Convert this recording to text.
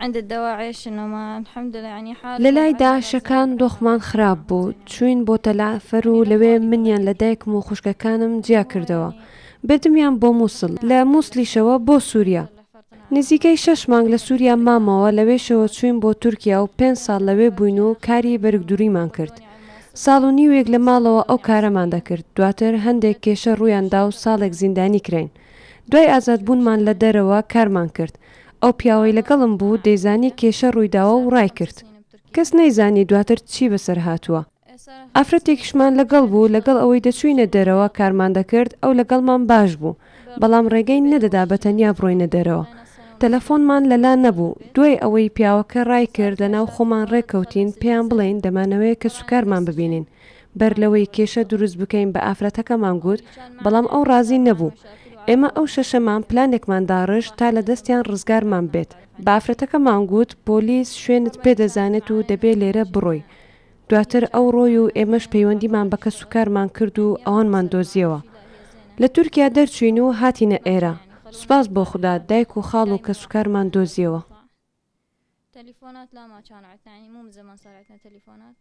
عند الدواء عيش إنه ما الحمد لله يعني حالي لەلای وضعي على داعشەکان دۆخمان خراپ بوو، چوین بۆ تەلافەر و لەوێ منیان لە دایکم و خوشکەکانم جیا کردەوە. بردمیان بۆ مووسڵ، لە مووسڵیشەوە بۆ سووریا. نزیکەی 6 مانگ لە سووریا مامەوە، لەوێشەوە چوین بۆ تورکیا و 5 ساڵ لەوێ بووین و کاری بەرگدووریمان کرد. ساڵ و نیوێک لە ماڵەوە ئەو کارەمان دەکرد، دواتر هەندێک کێشە ڕوویاندا و ساڵێک زیندانی کراین. دوای ئازادبوونمان لە دەرەوە کارمان کرد. ئەو پیاوەی لەگەڵم بوو دەیزانی کێشە ڕوویداوە و ڕای کرد. کەس نەیزانی دواتر چی بەسەر هاتووە. ئافرەتێکیشمان لەگەڵ بوو، لەگەڵ ئەوەی دەچوینە دەرەوە کارمان دەکرد، ئەو لەگەڵمان باش بوو، بەڵام ڕێگەی نەدەدا بەتەنیا بڕۆینە دەرەوە. تەلەفۆنمان لەلا نەبوو. دوای ئەوەی پیاوەکە ڕای کرد لەناو خۆمان ڕێککەوتین، پێیان بڵێین دەمانەوەیە کە سوکارمان ببینین. بەر لەوەی کێشە دروست بکەین بە ئافرەتەکەمان گوت، بەڵام ئەو ڕازی نەبوو. ئێمە ئەو شەشەمان پلانێکمان داڕشت تا لە دەستیان ڕزگارمان بێت. بە ئافرەتەکەمان گوت پۆلیس شوێنت پێدەزانێت و دەبێت لێرە بڕۆی. دواتر ئەو ڕۆی و ئێمەش پەیوەندیمان بە کەس سوکارمان کرد و ئەوانمان دۆزیەوە. لە تورکیا دەرچوین و هاتینە ئێرە. سوپاس بۆ خوددا دایک و خاڵ و کە سوکارمان دۆزیەوە. تليفونات لا ما كان عندنا يعني مو من زمان صار عندنا تليفونات.